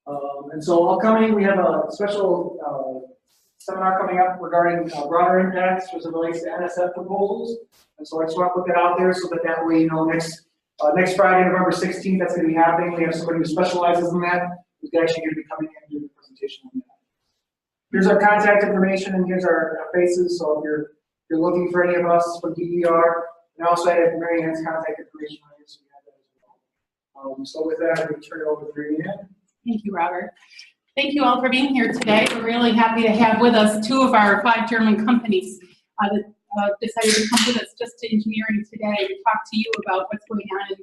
And so upcoming, we have a special seminar coming up regarding broader impacts as it relates to NSF proposals. And so I just want to put that out there so that way, you know, next Friday, November 16th, that's going to be happening. We have somebody who specializes in that who's actually going to be coming in and doing the presentation on that. Here's our contact information and here's our faces. So if you're looking for any of us from DER, and also I have Mary Ann's contact information on here, so you have that as well. So with that, I'm going to turn it over to Mary Ann. Thank you, Robert. Thank you all for being here today. We're really happy to have with us 2 of our 5 German companies that decided to come with us just to engineering today to talk to you about what's going on in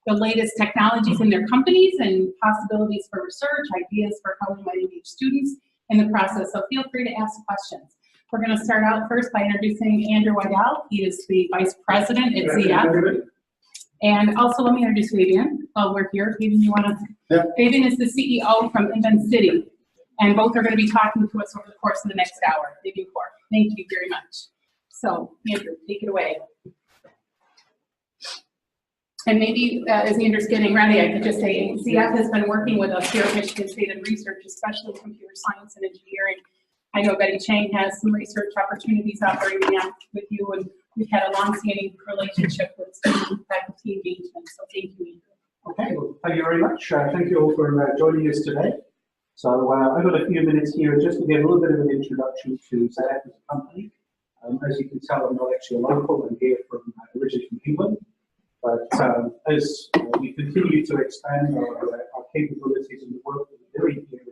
the latest technologies in their companies and possibilities for research, ideas for how we might engage students in the process. So feel free to ask questions. We're going to start out first by introducing Andrew Whydell. He is the Vice President at ZF. And also let me introduce Fabian while we're here. Fabian, you want to? Yeah. Fabian is the CEO from Invensity. And both are going to be talking to us over the course of the next hour. Fabian Koark. Thank you very much. So, Andrew, take it away. And maybe as Andrew's getting ready, I could just say ZF has been working with us here at Michigan State in research, especially computer science and engineering. I know Betty Chang has some research opportunities operating out with you, and we've had a long-standing relationship with student faculty engagement. So thank you, Andrew. Okay, well, thank you very much. Thank you all for joining us today. So I've got a few minutes here just to give a little bit of an introduction to ZF as a company. As you can tell, I'm not actually a local. I'm here from originally from England. But as we continue to expand our capabilities and the work that we're doing here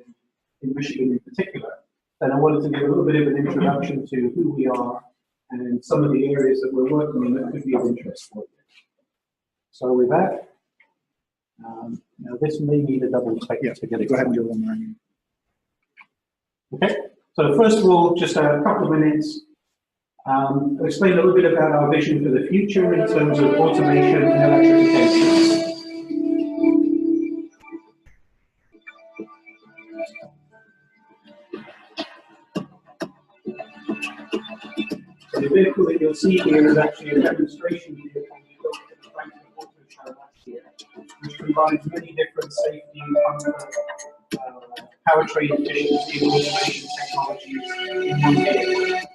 in Michigan in particular, then I wanted to give a little bit of an introduction to who we are and some of the areas that we're working in that could be of interest for you. So with that, now this may need a double click to get it. Go ahead and do it on there. Okay, so first of all, just a couple of minutes. I'll explain a little bit about our vision for the future in terms of automation and electrification. So the vehicle that you'll see here is actually a demonstration vehicle we built at the Frankfurt Auto Show last year, which combines many different safety, powertrain efficiency, and automation technologies in one vehicle.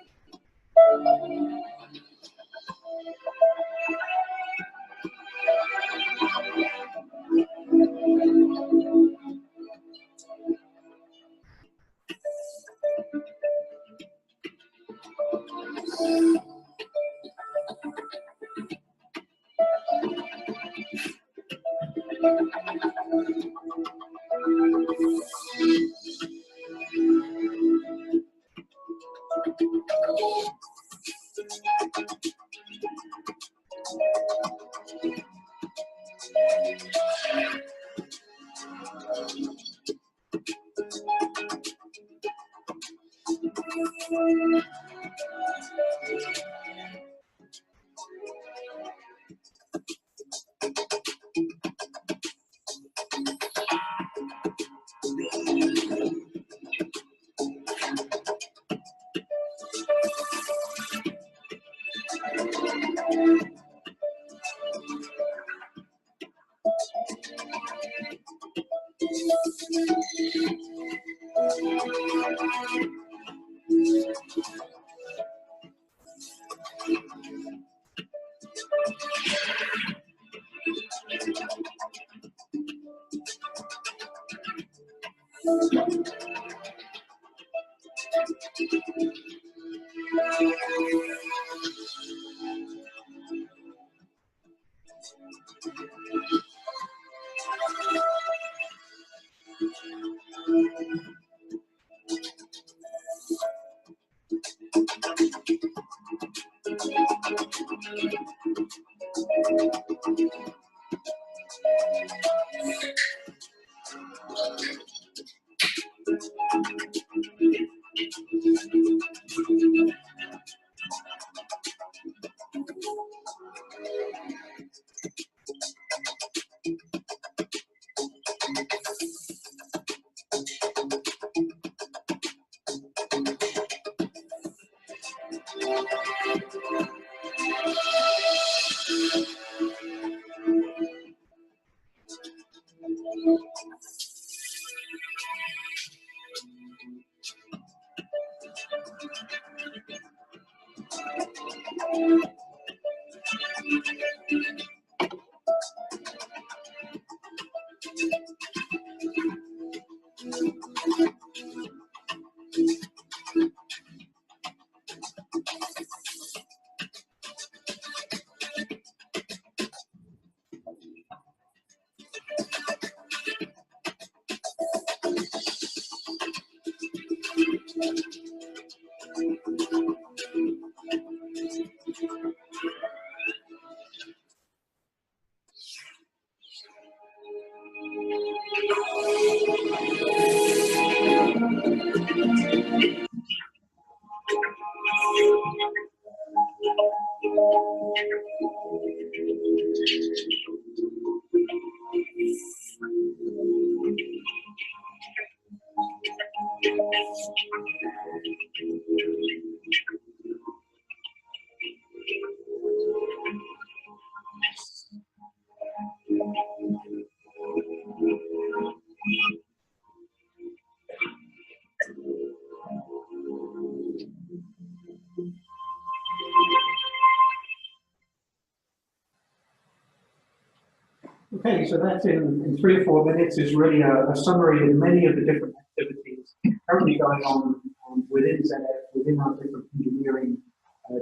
Okay, so that's in 3 or 4 minutes is really a summary of many of the different activities currently going on within ZF, within our different engineering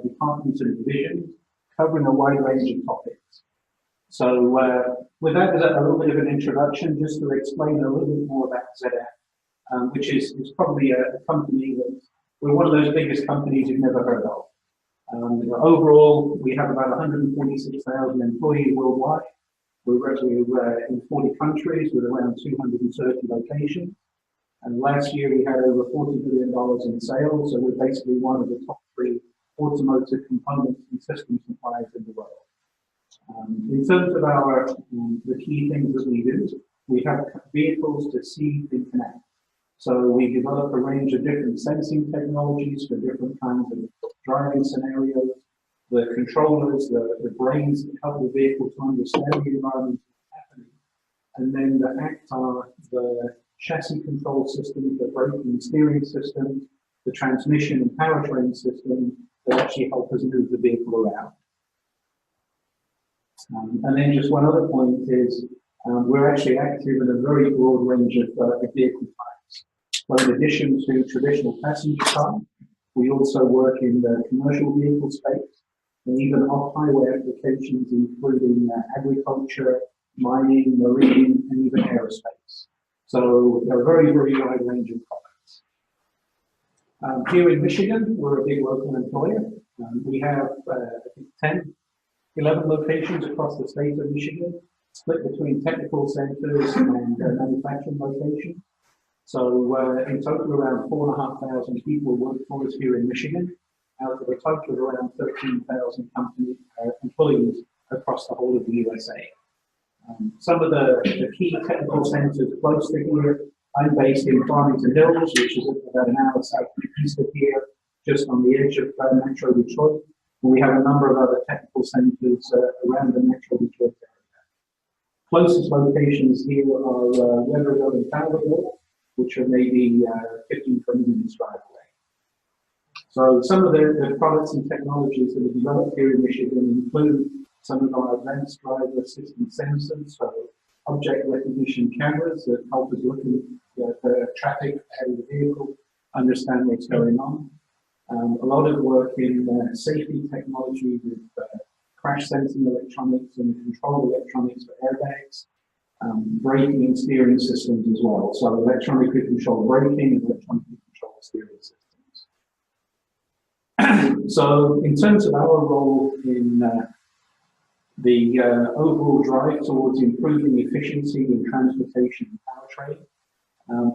departments and divisions, covering a wide range of topics. So with that as a little bit of an introduction, just to explain a little bit more about ZF, which is probably a company that we're one of those biggest companies you've never heard of. Overall, we have about 146,000 employees worldwide. We're in 40 countries with around 230 locations. And last year we had over $40 billion in sales, so we're basically one of the top 3 automotive components and system suppliers in the world. In terms of our the key things that we do, we have vehicles to see and connect. So we develop a range of different sensing technologies for different kinds of driving scenarios. The controllers, the brains that help the vehicle to understand the environment that's happening. And then the ACT are the chassis control systems, the braking and steering systems, the transmission and powertrain system that actually help us move the vehicle around. And then just one other point is we're actually active in a very broad range of vehicle types. So in addition to traditional passenger car, we also work in the commercial vehicle space, and even off-highway applications, including agriculture, mining, marine, and even aerospace. So a very, very wide range of products. Here in Michigan, we're a big local employer. We have, I think, 11 locations across the state of Michigan, split between technical centers and manufacturing locations. So in total, around 4,500 people work for us here in Michigan, out of a total of around 13,000 company employees across the whole of the USA. Some of the key technical centers close to here, I'm based in Farmington Hills, which is about an hour southeast of here, just on the edge of Metro Detroit. And we have a number of other technical centers around the Metro Detroit area. Closest locations here are Whydell and Koark, which are maybe 15, 20 minutes drive away. So some of the products and technologies that are developed here in Michigan include some of our advanced driver assistance sensors, so object recognition cameras that help us look at the traffic ahead of the vehicle, understand what's going on. A lot of work in safety technology with crash sensing electronics and control electronics for airbags, braking and steering systems as well. So electronically controlled braking and electronically controlled steering systems. So in terms of our role in the overall drive towards improving efficiency in transportation and powertrain,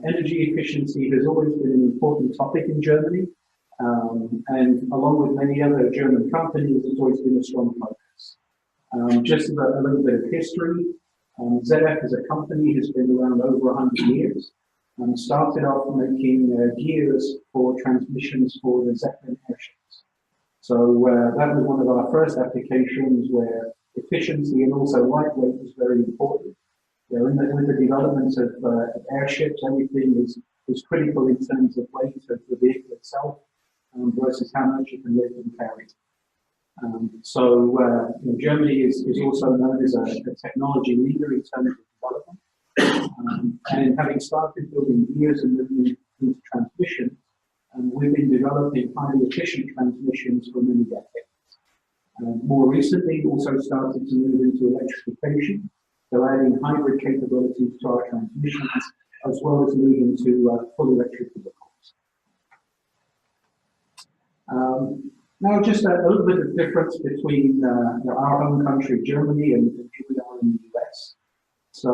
energy efficiency has always been an important topic in Germany. And along with many other German companies, it's always been a strong focus. Just a little bit of history. ZF as a company has been around over 100 years. Started off making gears for transmissions for the Zeppelin airships. So that was one of our first applications where efficiency and also lightweight was very important. You know, with the development of airships, everything is critical in terms of weight of the vehicle itself versus how much it can lift and carry. Germany is also known as a technology leader in terms of development. And having started building gears and moving into transmission, we've been developing highly efficient transmissions for many decades. More recently, also started to move into electrification, so adding hybrid capabilities to our transmissions, as well as moving to full electric vehicles. Now, just a little bit of difference between our own country, Germany, and here we are in the US. So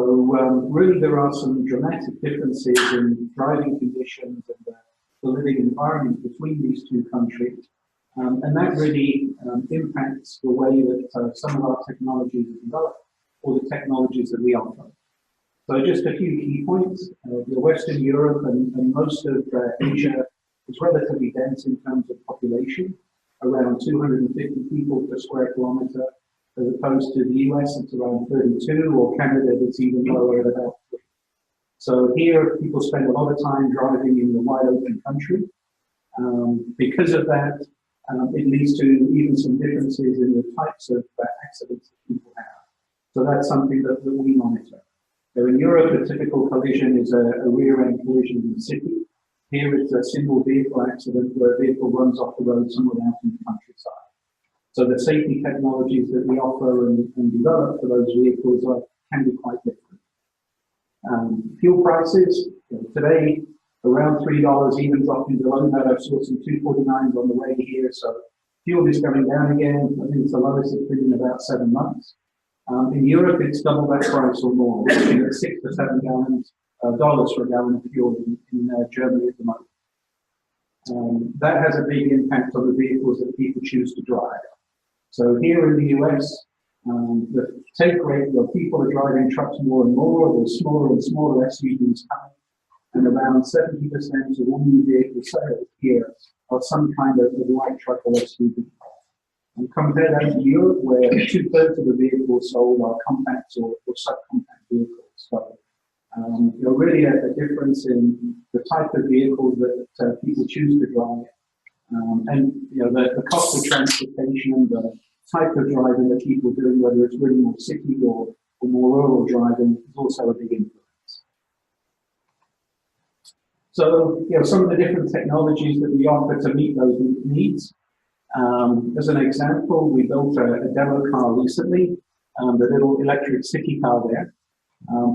really there are some dramatic differences in driving conditions and the living environment between these two countries. And that really impacts the way that some of our technologies are developed, or the technologies that we offer. So just a few key points. Western Europe and most of Asia is relatively dense in terms of population, around 250 people per square kilometre, as opposed to the US, it's around 32, or Canada, it's even lower at about 3. So here, people spend a lot of time driving in the wide open country. Because of that, it leads to even some differences in the types of accidents that people have. So that's something that we monitor. So in Europe, a typical collision is a rear-end collision in the city. Here it's a single vehicle accident where a vehicle runs off the road somewhere out in the countryside. So the safety technologies that we offer and develop for those vehicles can be quite different. Fuel prices, today around $3, even dropping below that. I saw some 249s on the way here, so fuel is coming down again. I think it's the lowest it's been in about 7 months. In Europe, it's double that price or more. We're looking at $6 to $7 dollars for a gallon of fuel in Germany at the moment. That has a big impact on the vehicles that people choose to drive. So here in the US, the take rate, people are driving trucks more and more, there's smaller and smaller SUVs coming, and around 70% of all new vehicle sales here are some kind of light truck or SUV. And compare that to Europe, where 2/3 of the vehicles sold are compacts or subcompact vehicles. So, really a difference in the type of vehicles that people choose to drive, and the cost of transportation and the type of driving that people do, whether it's really more city or more rural driving, is also a big influence. So, some of the different technologies that we offer to meet those needs. As an example, we built a demo car recently, the little electric city car there.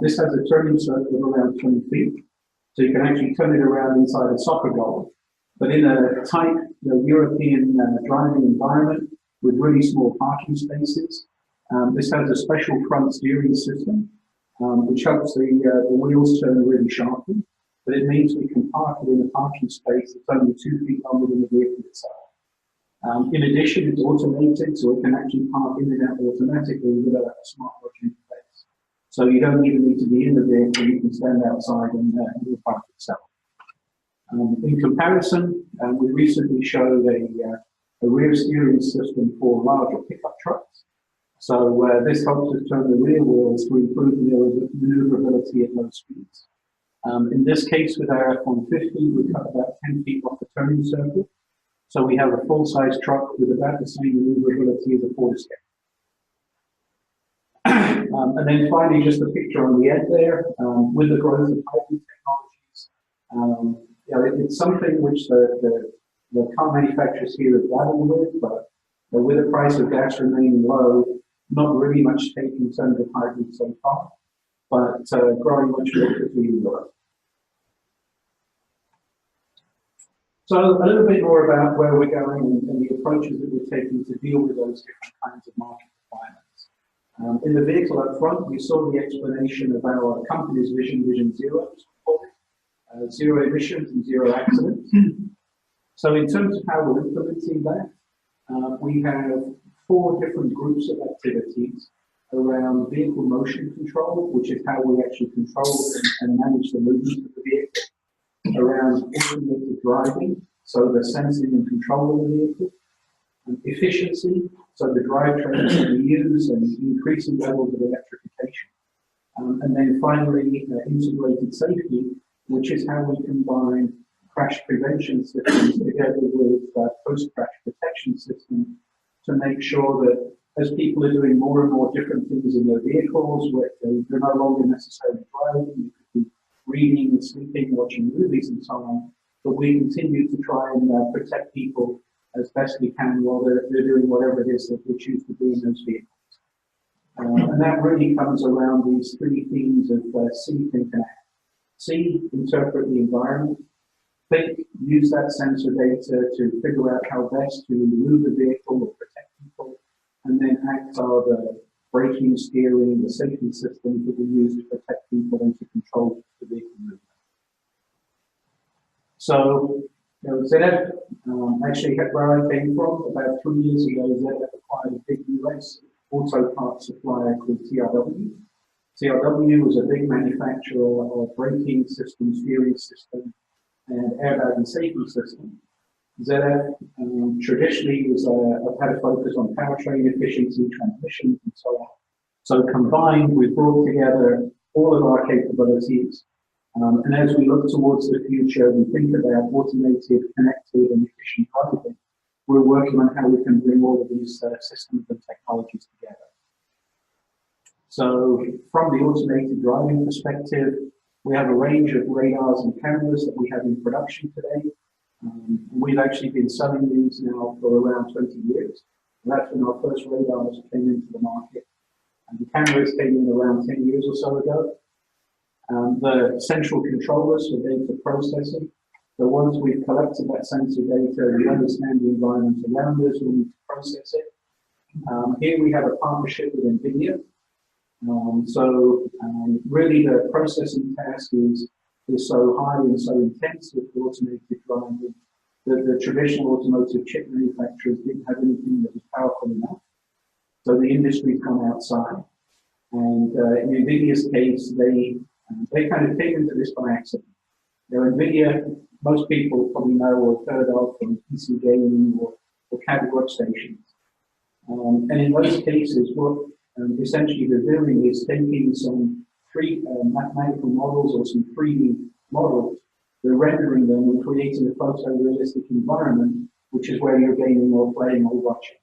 This has a turning circle of around 20 feet, so you can actually turn it around inside a soccer goal. But in a tight European driving environment with really small parking spaces, this has a special front steering system, which helps the wheels turn really sharply. But it means we can park it in a parking space that's only 2 feet longer than the vehicle itself. In addition, it's automated, so it can actually park in and out automatically with a smart lock interface. So you don't even need to be in the vehicle, you can stand outside and park itself. In comparison, we recently showed a rear steering system for larger pickup trucks. So this helps us turn the rear wheels to improve the maneuverability at low speeds. In this case, with our F-150, we cut about 10 feet off the turning circle. So we have a full-size truck with about the same maneuverability as a Ford Escape. And then finally, just a picture on the end there, with the growth of hybrid technologies. It's something which the car manufacturers here have battled with, but with the price of gas remaining low, not really much take in terms of hybrid so far, but growing much more quickly in Europe. So a little bit more about where we're going and the approaches that we're taking to deal with those different kinds of market requirements. In the vehicle up front, we saw the explanation of our company's vision, Vision Zero, as we call it, zero emissions and zero accidents. So in terms of how we're implementing that, we have 4 different groups of activities around vehicle motion control, which is how we actually control and manage the movement of the vehicle. Around automated driving, so the sensing and control of the vehicle. Efficiency, so the drivetrains that we use and increasing levels of electrification. And then finally, integrated safety, which is how we combine crash prevention systems together with post-crash protection systems to make sure that as people are doing more and more different things in their vehicles, where they're no longer necessarily driving, you could be reading, sleeping, watching movies and so on, but we continue to try and protect people as best we can while they're doing whatever it is that they choose to do in those vehicles. And that really comes around these three themes of see, think, and act. See, interpret the environment. Think, use that sensor data to figure out how best to move the vehicle or protect people. And then act are the braking, steering, the safety systems that we use to protect people and to control the vehicle movement. So, ZF, actually where I came from, about 3 years ago, ZF acquired a big US auto parts supplier called TRW. TRW was a big manufacturer of braking system, steering system, and airbag and safety system. ZF traditionally had a focus on powertrain efficiency, transmissions, and so on. So combined, we brought together all of our capabilities. And as we look towards the future, we think about automated, connected, and efficient driving. We're working on how we can bring all of these systems and technologies together. So from the automated driving perspective, we have a range of radars and cameras that we have in production today. We've actually been selling these now for around 20 years. And that's when our first radars came into the market. And the cameras came in around 10 years or so ago. The central controllers for data processing. So once we've collected that sensor data, we understand the environment around us, we need to process it. Here we have a partnership with NVIDIA. Really the processing task is so high and so intense with automated driving that the traditional automotive chip manufacturers didn't have anything that was powerful enough. So the industry's gone outside. And in NVIDIA's case, they kind of came into this by accident. NVIDIA, most people probably know or heard of from PC gaming or CAD workstations. And in those cases, what essentially they're doing is taking some mathematical models or some 3D models, they're rendering them and creating a photorealistic environment, which is where you're gaming or playing or watching.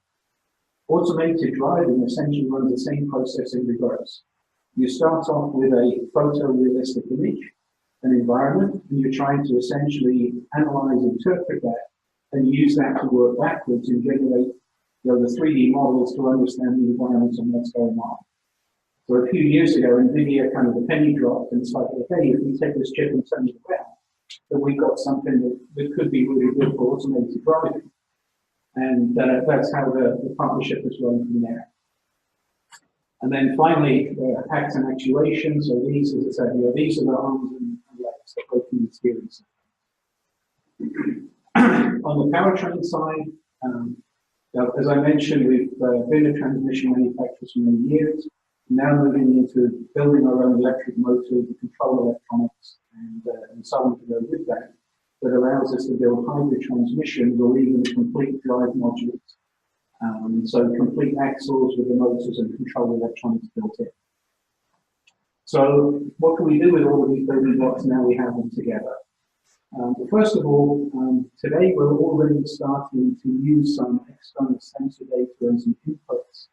Automated driving essentially runs the same process in reverse. You start off with a photorealistic image, an environment, and you're trying to essentially analyze, interpret that, and use that to work backwards and generate the 3D models to understand the environment and what's going on. So a few years ago, NVIDIA kind of the penny dropped and it's like, okay, if we take this chip and turn it around, then we've got something that could be really good for automated driving. And that's how the partnership has grown from there. And then finally, act and actuation. So these, as I said, these are the arms and legs that go through the steering system. On the powertrain side, as I mentioned, we've been a transmission manufacturer for many years. Now moving into building our own electric motors, the control electronics, and so on to go with that, that allows us to build hybrid transmissions or even complete drive modules. So complete axles with the motors and control electronics built in. So what can we do with all of these building blocks now we have them together? First of all, today we're already starting to use some external sensor data and some inputs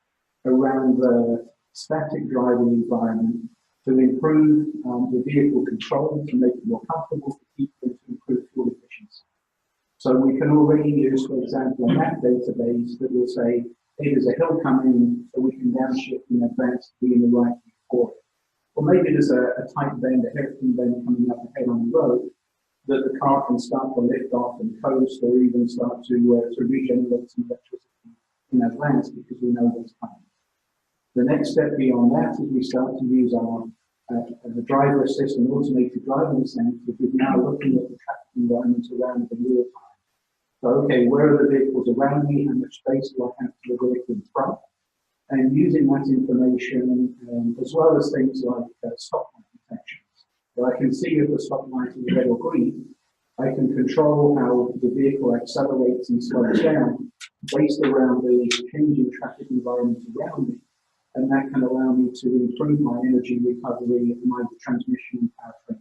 around the static driving environment to improve the vehicle control, to make it more comfortable for people, and to improve fuel efficiency. So we can already use, for example, a map database that will say, hey, there's a hill coming, so we can downshift in advance to be in the right view for it. Or maybe there's a tight bend, a hairpin bend coming up ahead on the road, that the car can start to lift off and coast or even start to regenerate some electricity in advance because we know what's coming. The next step beyond that is we start to use our driver assist and automated driving sensors, which is now looking at the traffic environment around in real time. So, okay, where are the vehicles around me? How much space do I have for the vehicle in front? And using that information, as well as things like stop light detection. So I can see if the stop light is red or green. I can control how the vehicle accelerates and slows down based around the changing traffic environment around me. And that can allow me to improve my energy recovery, my transmission and powertrain.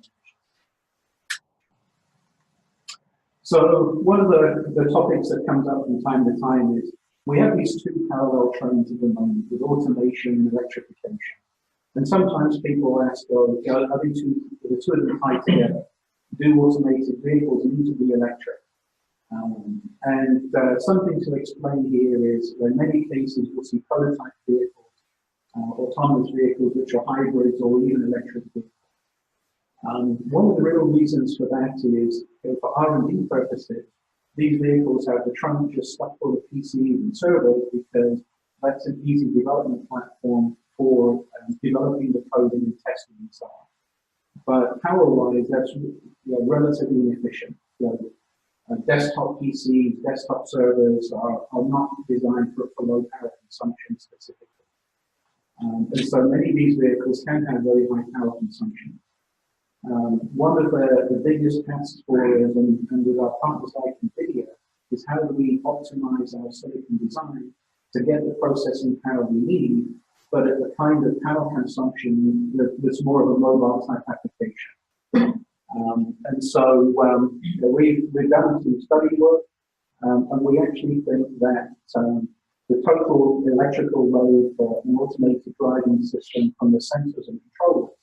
So one of the topics that comes up from time to time is, We have these two parallel trends at the moment with automation and electrification. And sometimes people ask, are the two of them tied together? Do automated vehicles need to be electric? Something to explain here is in many cases we'll see prototype vehicles, autonomous vehicles which are hybrids or even electric vehicles. One of the real reasons for that is for R&D purposes, these vehicles have the trunk just stuck full of PCs and servers because that's an easy development platform for developing the coding and testing and so on. But power-wise, that's relatively inefficient. Desktop PCs, desktop servers are not designed for low power consumption specifically. And so many of these vehicles can have very high power consumption. One of the biggest tasks for us and with our partners like NVIDIA is how do we optimize our silicon design to get the processing power we need, but at the kind of power consumption that's more of a mobile type application. And so we've done some study work, and we actually think that the total electrical load for an automated driving system from the sensors and controllers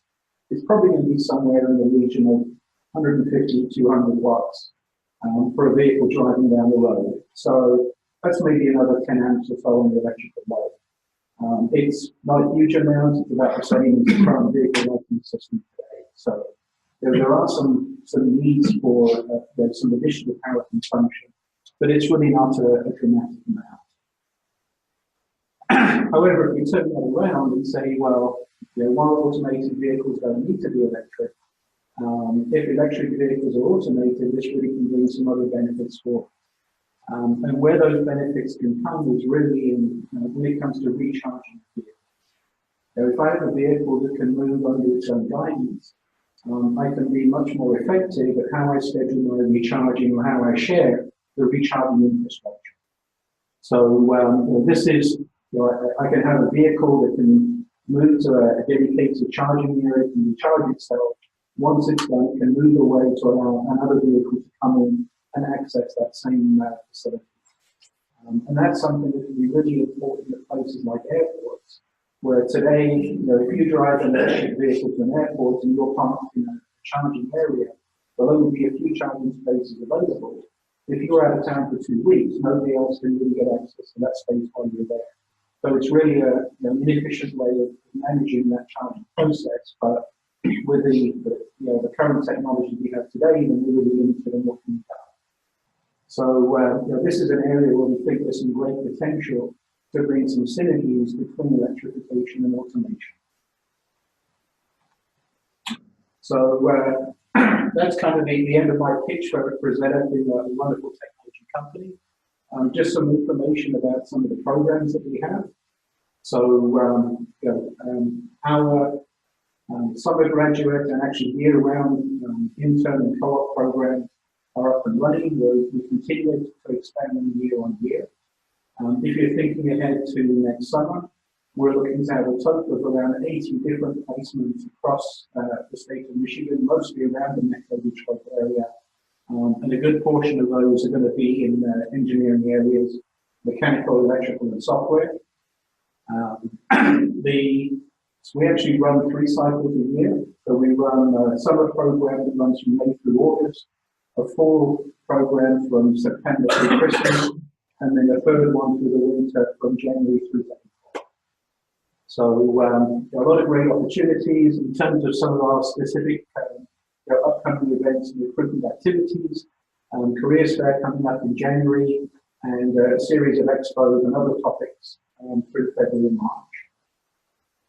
is probably going to be somewhere in the region of 150 to 200 watts for a vehicle driving down the road. So that's maybe another 10 amps or so on the electrical load. It's not a huge amount, it's about the same as the current vehicle lighting system today. So there are some needs for some additional power consumption, but it's really not a dramatic amount. However, if we turn that around and say, well, while automated vehicles don't need to be electric, if electric vehicles are automated, this really can bring some other benefits for us. And where those benefits can come is really when it comes to recharging vehicles. If I have a vehicle that can move under its own guidance, I can be much more effective at how I schedule my recharging or how I share the recharging infrastructure. So this is, I can have a vehicle that can move to a dedicated charging area, can recharge itself. Once it's done, it can move away to allow another vehicle to come in and access that same facility. And that's something that can be really important at places like airports, where today, if you drive an electric vehicle to an airport and you're parked in a charging area, there'll only be a few charging spaces available. If you're out of town for 2 weeks, nobody else can really get access to that space while you're there. So it's really an inefficient way of managing that charging process. But with the current technology we have today, then we're really limited on what can be done. So this is an area where we think there's some great potential to bring some synergies between electrification and automation. So that's kind of the end of my pitch for ZF being a wonderful technology company. Just some information about some of the programs that we have. So our summer graduate and actually year-round intern and co-op programs are up and running. We continue to expand them year on year. If you're thinking ahead to next summer, we're looking to have a total of around 80 different placements across the state of Michigan, mostly around the Metro Detroit area. And a good portion of those are going to be in engineering areas, mechanical, electrical, and software. So we actually run 3 cycles a year. So we run a summer program that runs from May through August, a fall program from September through Christmas, and then a third one through the winter from January through April. So a lot of great opportunities in terms of some of our specific upcoming events and recruitment activities. Careers Fair coming up in January, and a series of expos and other topics through February and March.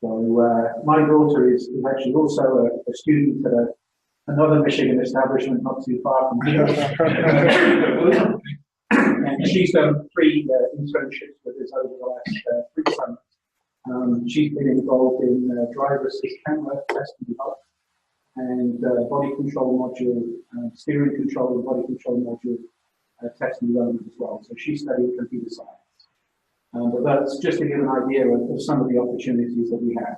So my daughter is actually also a student at another Michigan establishment not too far from here. And she's done 3 internships with us over the last 3 summers. She's been involved in driver assist camera test and development, and body control module, steering control and body control module test and development as well. So she studied computer science. But that's just to give an idea of some of the opportunities that we have.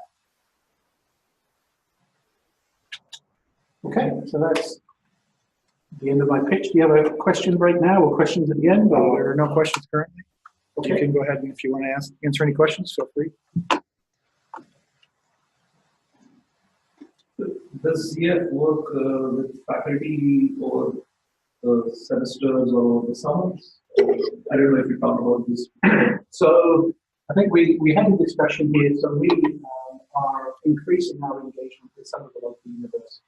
Okay, so that's the end of my pitch. Do you have a question right now or questions at the end? There are no questions currently. You can go ahead and if you want to answer any questions, feel free. Does CF work with faculty or semesters or the summers? I don't know if you talked about this. So I think we had a discussion here. So we are increasing our engagement with some of the local universities.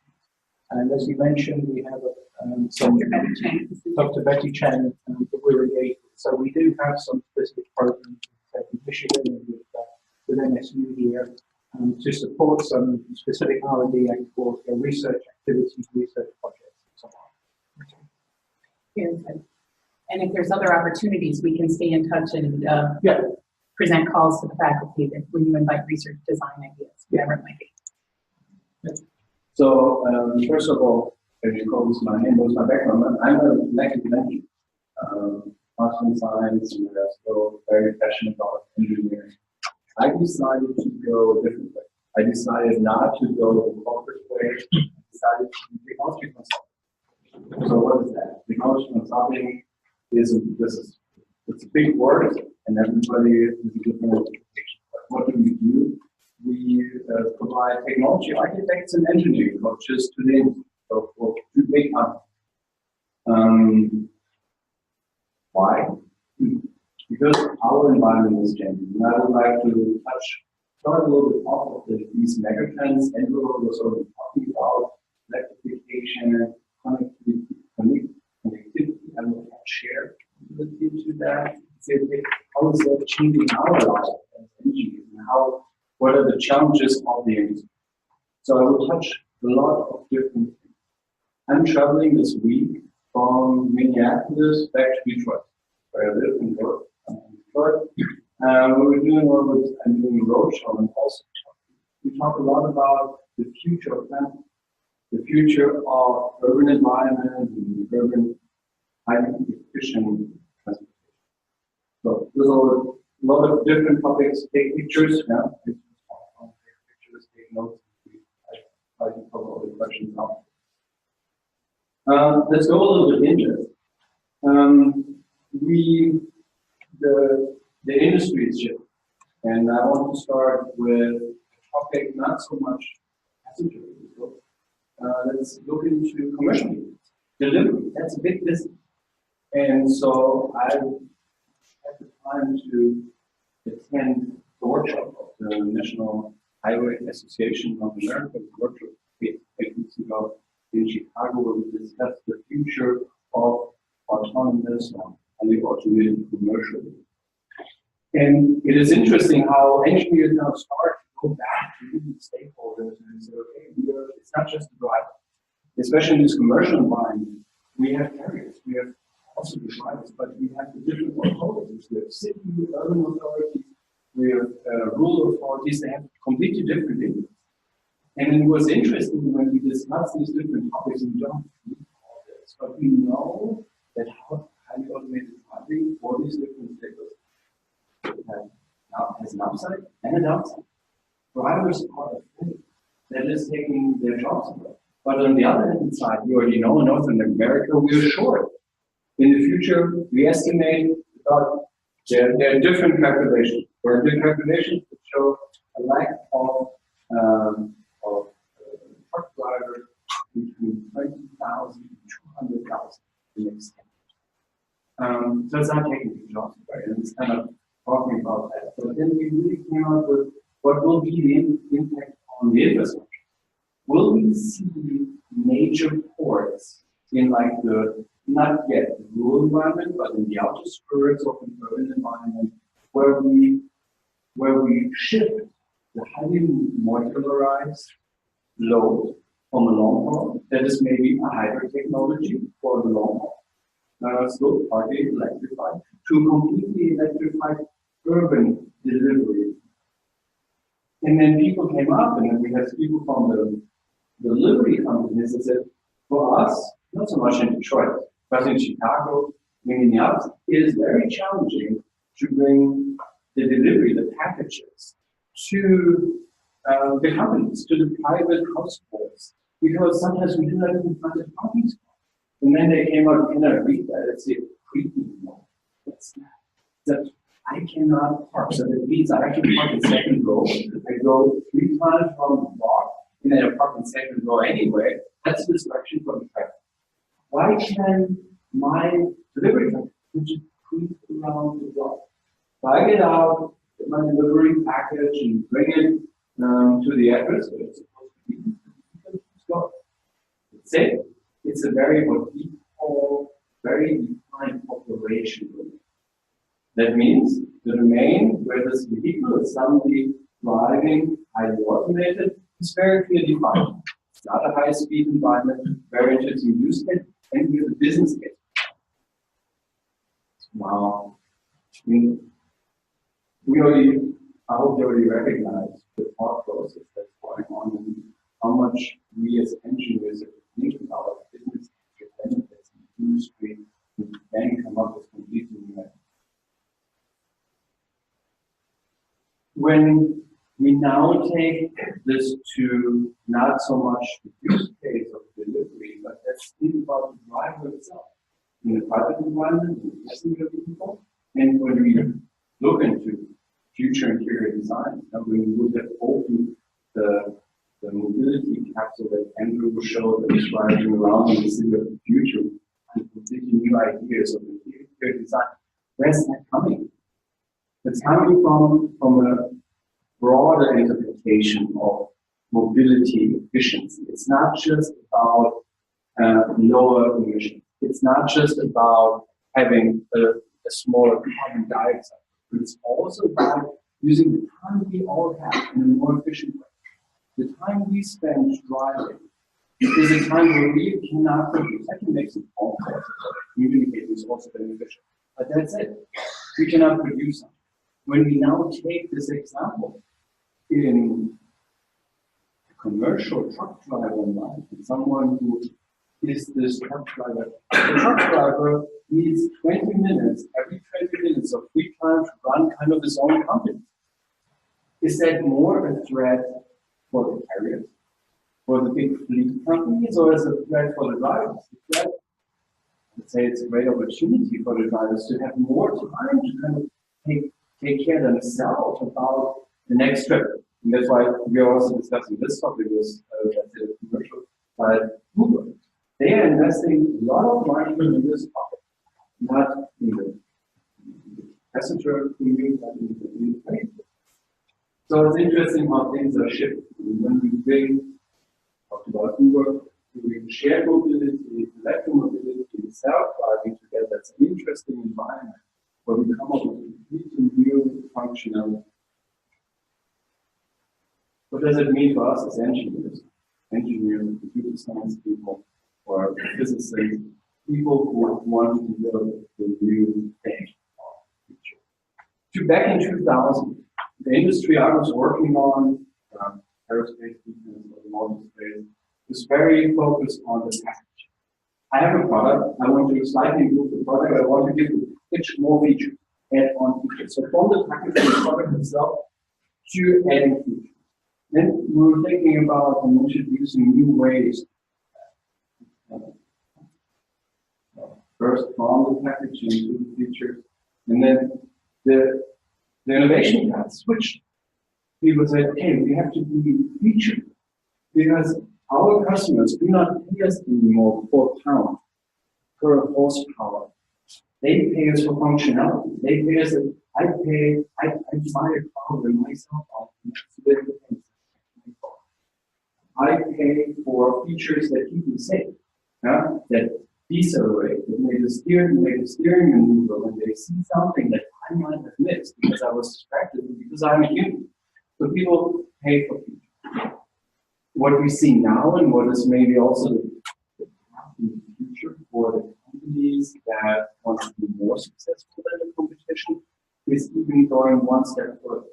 And as you mentioned, we have some Dr. Betty Chen that we're engaged with. So we do have some specific programs in Michigan and with MSU here to support some specific R&D and for research activities, research projects, and so on. Very good. And if there's other opportunities, we can stay in touch and present calls to the faculty that when you invite research design ideas, whatever it might be. So first of all, as you call this my name, what's my background? I'm an electrical engineer, master in science, and still very passionate about engineering. I decided to go a different way. I decided not to go the corporate way. I decided to do technology consulting. So what is that? Technology consulting it's a big word, and everybody has a different interpretation. But what do? We provide technology architects and engineering coaches to the industry, so for two big companies. Why? Because our environment is changing. And I would like to start a little bit off of these megatrends, and we're also talking about electrification, connectivity, and we'll share into that. How is that changing our lives as engineers, and what are the challenges of the industry? So I will touch a lot of different things. I'm traveling this week from Minneapolis back to Detroit, where I live and work. Detroit. We're doing I'm doing a roadshow and also we talk a lot about the future of planning, the future of urban environment and urban highly efficient transportation. So there's a lot of different topics. Take pictures, take pictures, take notes. I can cover all the questions now. Let's go a little bit into it. The industry is shifting, and I want to start with a topic not so much passenger vehicles. Let's look into commercial vehicles. Delivery, that's a big business. And so I had the time to attend the workshop of the National Highway Association of America, the workshop 8 weeks ago in Chicago, where we discussed the future of autonomous and highly automated commercial vehicles. And it is interesting how engineers now start to go back to the stakeholders and say, okay, it's not just the driver. Especially in this commercial environment, we have carriers, we have also the drivers, but we have the different authorities. We have city, urban authorities, we have rural authorities. They have completely different interests. And it was interesting when we discussed these different topics and jumped through all this. But we know that how highly automated driving for these different stakeholders has an upside and a downside. Drivers are afraid that is taking their jobs away. But on the other hand side, you already know in North America, we are short. In the future, we estimate about there are different calculations. There are different calculations that show a lack of truck drivers between 20,000 and 200,000 in the next 10 years. So it's not taking the jobs away. And it's kind of talking about that. So then we really came out with what will be the impact on the infrastructure. Will we see major ports in like the, not yet the rural environment, but in the outer skirts of an urban environment where we shift the highly modularized load from a long haul, that is maybe a hybrid technology for the long haul, still partly electrified, to completely electrified urban delivery. And then people came up, and then we had people from the delivery companies that said, for us, not so much in Detroit, but in Chicago, Minneapolis, it is very challenging to bring the delivery, the packages, to the companies, to the private households, because sometimes we do not even find the parking spot. And then they came out, can I read that? It's a creepy. No, that's not. I cannot park. So that means I have to park in second row. I go 3 times from the block, and then I park in second row anyway. That's distraction from the traffic. Why can my delivery truck just creep around the block? If I get out, get my delivery package, and bring it to the address where it's supposed to be, let's go. That's it. It's a very, what we call, very defined operation. That means the domain where this vehicle is suddenly driving, highly automated, is very clearly defined. It's not a high-speed environment, very interesting use case, and we have a business case. Now, we already, I hope you already recognize the thought process that's going on and how much we as engineers have to think about business benefits in the industry and then come up with completely new ideas. When we now take this to not so much the use case of delivery, but let's think about the driver itself. In the private environment, in the passenger vehicle, and when we look into future interior design, and when we would have opened the mobility capsule that Andrew will show that is driving around in the city of the future, and completely new ideas of interior design, where's that coming? It's coming from a broader interpretation of mobility efficiency. It's not just about lower emissions. It's not just about having a smaller carbon dioxide, but it's also about using the time we all have in a more efficient way. The time we spend driving is a time where we cannot produce. I can make some phone calls, communicating is also beneficial, but that's it. We cannot produce something. When we now take this example in a commercial truck driver life, someone who is this truck driver. The truck driver needs 20 minutes, every 20 minutes of free time to run kind of his own company. Is that more a threat for the carriers, for the big fleet companies, or is it a threat for the drivers? I'd say it's a great opportunity for the drivers to have more time to kind of take care of themselves about the next trip. And that's why we are also discussing this topic with commercial Uber. They are investing a lot of money in this topic, not in the passenger community, but in the plane. So it's interesting how things are shifting. When we talked about Uber, we bring shared mobility, electromobility, self-driving together. It's an interesting environment where we come up with completely new functionality. What does it mean for us as engineers? Engineers, computer science people, or physicists, people who want to build the new thing of the future. Back in 2000, the industry I was working on, aerospace, defense, automotive space, was very focused on the package. I have a product, I want to slightly improve the product, I want to give the package more features, add on features. So from the package of the product itself to adding features. Then we were thinking about and introducing new ways. First from the packaging to the features, and then the innovation path switched. People said, okay, we have to be featured because our customers do not pay us anymore per pound, per horsepower. They pay us for functionality. They pay us. I buy a car with myself out. I pay for features that people say, that decelerate, that make the steering maneuver when they see something that I might have missed because I was distracted, because I'm a human. So people pay for features. What we see now and what is maybe also the path in the future for the companies that want to be more successful than the competition is even going one step further.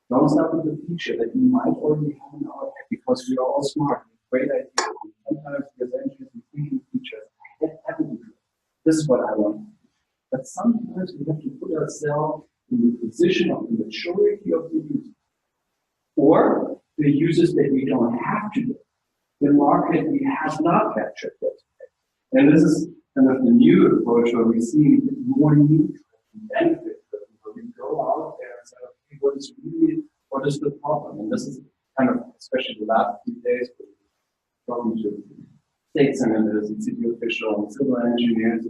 Don't start with a feature that we might already have in our head because we are all smart, great ideas. Sometimes we are thinking features. This is what I want. But sometimes we have to put ourselves in the position of the maturity of the user. Or the users that we don't have to do. The market we have not captured yet. And this is kind of the new approach where we see more need and benefit that we you go out there and say, okay, what is the problem? And this is kind of, especially the last few days, talking to state senators and city officials and civil engineers.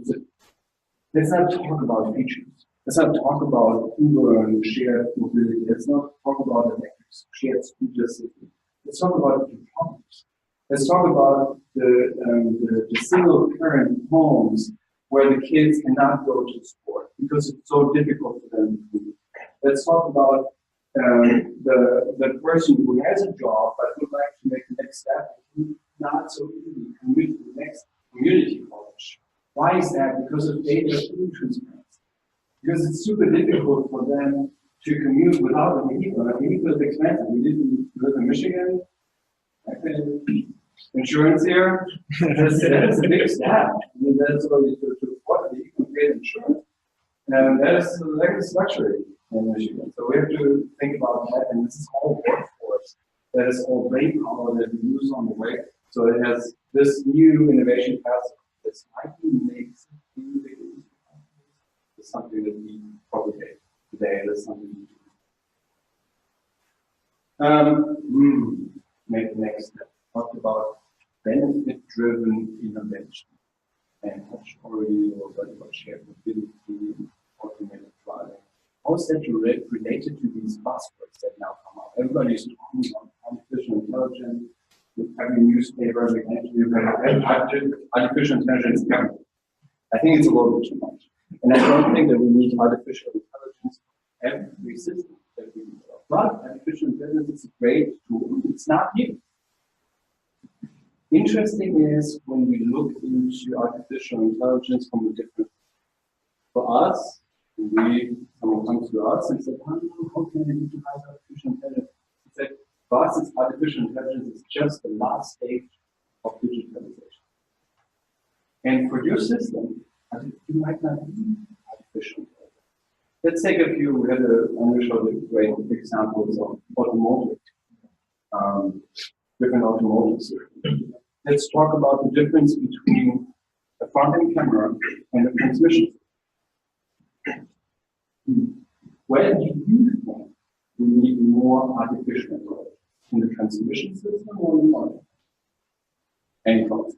Let's not talk about features. Let's not talk about Uber and shared mobility. Let's not talk about electric shared scooter system. Let's talk about the problems. Let's talk about the single parent homes where the kids cannot go to sport because it's so difficult for them to do. Let's talk about the person who has a job but would like to make the next step, not so easily commute to the next community college. Why is that? Because of data transparency. Because it's super difficult for them to commute without a vehicle. A vehicle is expensive. We didn't live in Michigan. Insurance here, that's a big step. I mean, that's what you to afford it. You can pay insurance. And that's luxury in Michigan. So we have to think about that. And this is all workforce. That is all brain power that we use on the way. So it has this new innovation path that slightly makes it's something that we propagate today. That's something we do. Make the next step. Talked about benefit-driven innovation and touched already about shared mobility, automated driving. How is that related to these buzzwords that now come out? Everybody is talking about artificial intelligence. With every newspaper, artificial intelligence. I think it's a little bit too much, and I don't think that we need artificial intelligence for every system that we develop. But artificial intelligence is a great tool. It's not new. Interesting is when we look into artificial intelligence from a different. For us, someone comes to us and says, how can I utilize artificial intelligence? It's like, for us, it's artificial intelligence is just the last stage of digitalization. And for your system, you might not need artificial intelligence. Let's take a few. We had initial great examples of automotive, different automotive systems. Let's talk about the difference between a front-end camera and a transmission system. Where do you think we need more artificial intelligence? In the transmission system or in the front? Any thoughts?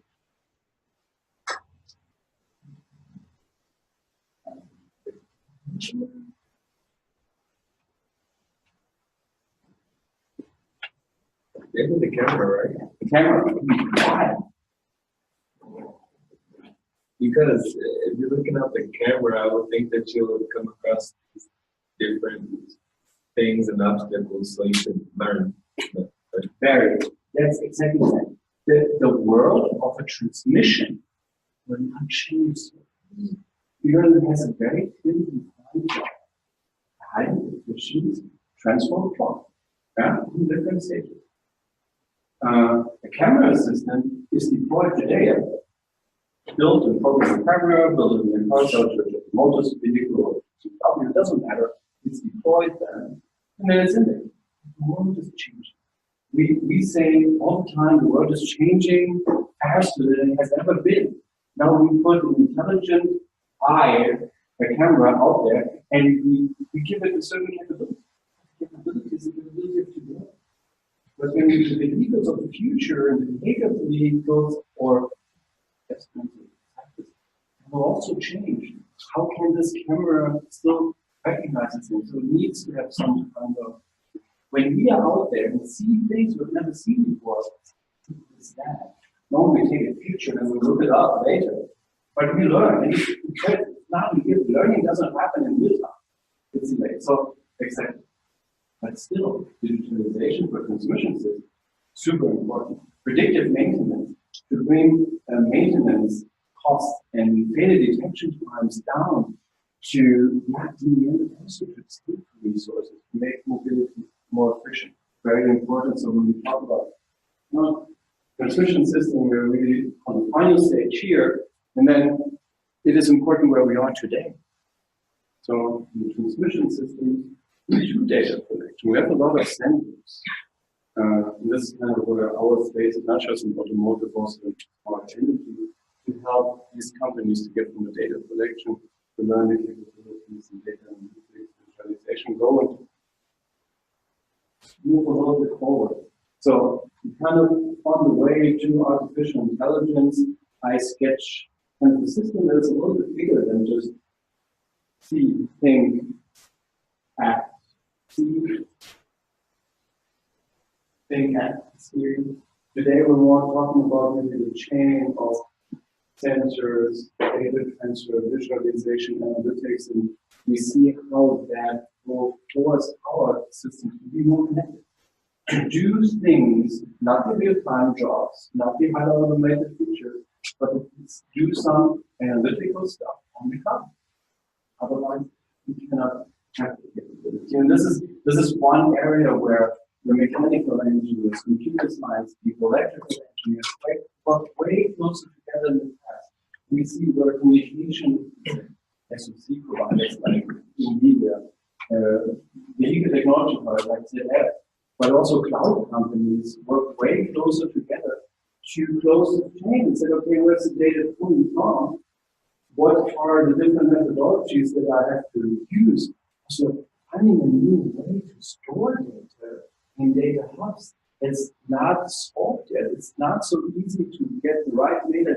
Maybe the camera, right? The camera. Why? Because if you're looking at the camera, I would think that you'll come across different things and obstacles so you can learn. That's exactly that. The world of a transmission will not change. Because it has a very clearly defined job. High efficient transform plot. In different stages. The camera system is deployed today. Built and program camera, built in a car, to motors, vehicle, it doesn't matter. It's deployed there, and then it's in there. The world is changing. We say all the time the world is changing faster than it has ever been. Now we put an intelligent eye, a camera out there, and we give it a certain capability. Capability is the capability of today. But when we do the vehicles of the future and the behavior of the vehicles, or it will also change. How can this camera still recognize things? So it needs to have some kind of. When we are out there and see things we've never seen before, it's that. Normally we take a picture and we look it up later. But we learn, and it's not learning doesn't happen in real time. It's late. So exactly. But still, digitalization for transmission systems, super important. Predictive maintenance to bring maintenance costs and failure detection times down to not being also to save resources, to make mobility more efficient. Very important. So when we talk about transmission system, we're really on the final stage here, and then it is important where we are today. So in the transmission system, we do data collection. We have a lot of sensors. This is kind of where our space is not just in automotive, also in smart energy, to help these companies to get from the data collection to learn the capabilities and data analytics and organization go and move a little bit forward. So kind of on the way to artificial intelligence, I sketch kind of a system that is a little bit bigger than just see, think, act, see, think, act, experience. Today we're more talking about maybe the chain of sensors, data transfer, visualization, analytics, and we see how that will force our system to be more connected. To do things, not the real-time jobs, not the highly automated features, but to do some analytical stuff on the cloud. Otherwise, we cannot have the capability. And this is one area where the mechanical engineers, computer science people, electrical engineers work way closer together in the past. We see where communication SoC providers like NVIDIA, vehicle technology providers like ZF, but also cloud companies work way closer together to close the chain and say, okay, where's the data coming from? What are the different methodologies that I have to use? So finding a new way to store data in data hubs. It's not solved yet. It's not so easy to get the right data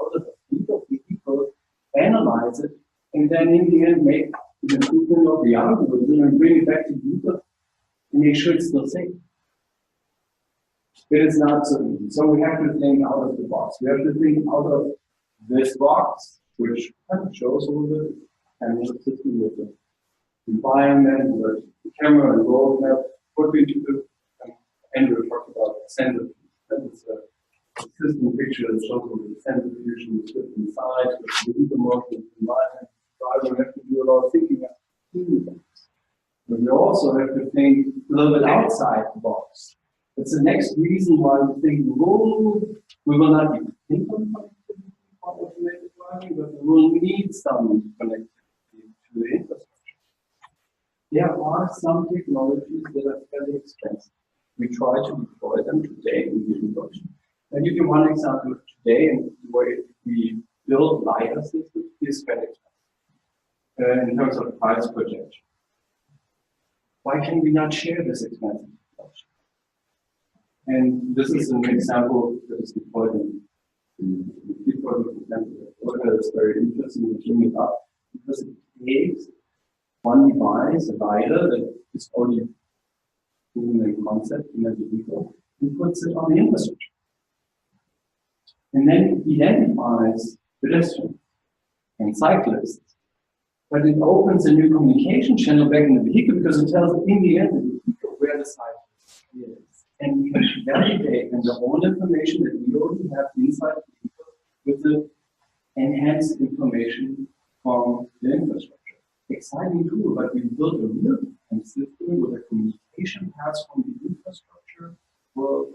out of the fleet of vehicle, analyze it, and then in the end make the improvement of the algorithm and bring it back to vehicle and make sure it's still safe. It is not so easy. So we have to think out of the box. We have to think out of this box, which kind of shows a little bit and the system with the environment, with the camera and roadmap, what we do. And we'll talk about sensor. That is a system picture that shows the sensor fusion with different sides, with the vehicle motion, environment. So we have to do a lot of thinking of things. But we also have to think a little bit outside the box. That's the next reason why we think, whoa, we will not be thinking about automated driving, but we will need some connectivity to the infrastructure. There are some technologies that are fairly expensive. We try to deploy them today in the production. I'll give you one example of today and the way we build LiDAR systems is fairly expensive in terms of price projection. Why can we not share this expensive technology? And this is an example that is deployed in the example that is very interesting to team it up because it takes one device, a LiDAR that is already proven a concept in a vehicle, and puts it on the infrastructure. And then it identifies pedestrians and cyclists. But it opens a new communication channel back in the vehicle because it tells in the end the vehicle where the cyclist is. And we can validate and the whole information that we already have inside the vehicle with the enhanced information from the infrastructure. Exciting tool, but we built a real-time system with a communication paths from the infrastructure world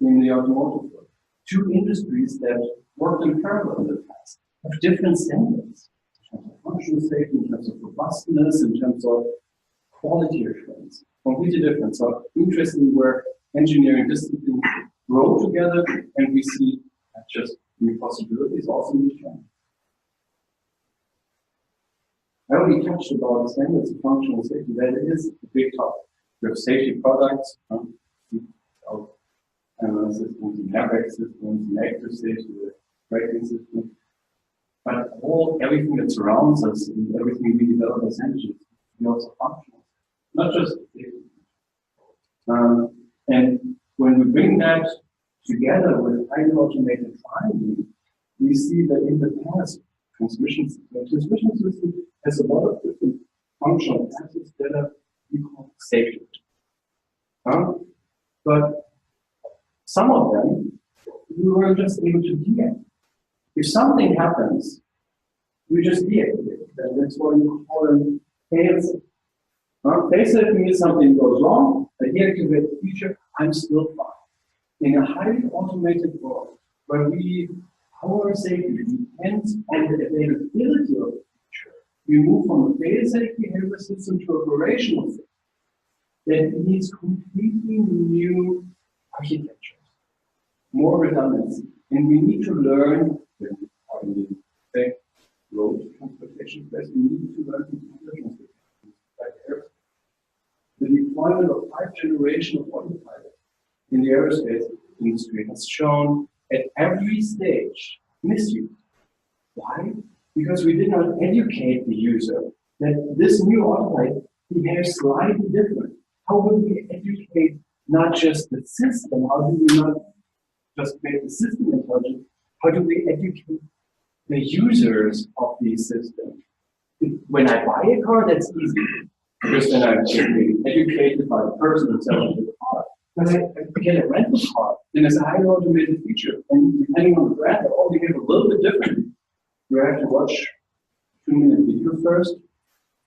in the automotive world. Two industries that worked in parallel in the past have different standards in terms of functional safety, in terms of robustness, in terms of quality assurance. Completely different. So interesting where engineering disciplines grow together and we see not just new possibilities, also new challenges. I already touched about standards of functional safety. That is a big topic. We have safety products, systems, and airbag systems, and active safety, braking systems. But everything that surrounds us and everything we develop as engineers is also functional, not just safety. And when we bring that together with highly automated driving, we see that in the past, transmission system has a lot of different functional assets that are we call safety. But some of them we were just able to deactivate. If something happens, we just deactivate. That's why you call them fail-safe. Fail-safe means something goes wrong, I deactivate the feature, I'm still fine. In a highly automated world, where our safety depends on the availability of the feature, we move from a fail-safe behavior system to operational safety. That needs completely new architecture, more redundancy, and we need to learn when we are in the road transportation space. We need to learn computer transportation, like air deployment of 5th generation of autopilot in the aerospace industry has shown at every stage misuse. Why? Because we did not educate the user that this new autopilot behaves slightly different. How would we educate not just the system? How do we not just make the system intelligent? How do we educate the users of these systems? When I buy a car, that's easy, because then I'm educated by the person who's selling the car. When I get a rental car, then there's a highly automated feature, and depending on the brand, they all behave a little bit differently. You have to watch 2-minute video first,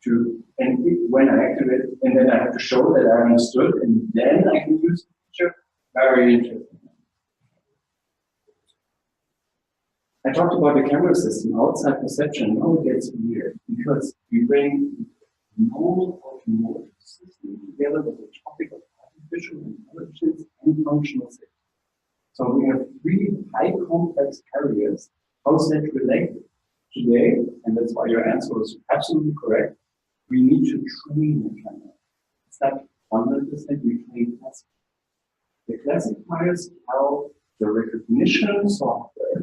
and when I activate it, and then I have to show that I understood, and then I can use the feature. Very interesting. I talked about the camera system, outside perception. Now it gets weird because we bring normal automotive system together with the topic of artificial intelligence and functional safety. So we have 3 high complex areas. How's that related? Today, and that's why your answer was absolutely correct, we need to train the camera. It's not 100%, we train classifiers. The classifiers tell the recognition software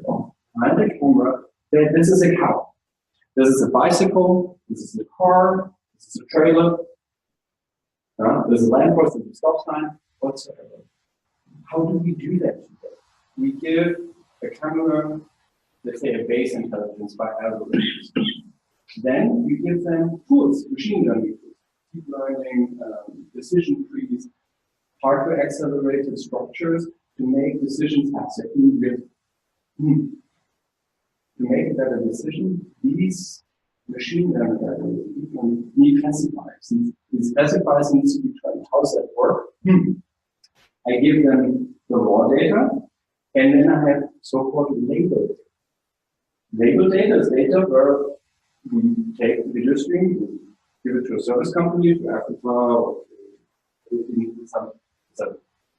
behind the camera that this is a cow, this is a bicycle, this is a car, this is a trailer, this is a lamppost, this is a stop sign, whatsoever. How do we do that today? We give the camera, let's say, a base intelligence by algorithms. Then we give them tools, machine learning tools, deep learning, decision trees, hardware accelerated structures to make decisions faster. To make a better decision, these machine learning algorithms need classifiers. These classifiers need to be trained. How does that work? I give them the raw data, and then I have so-called label data. Label data is data where we take the video stream, we give it to a service company, to Africa, or in some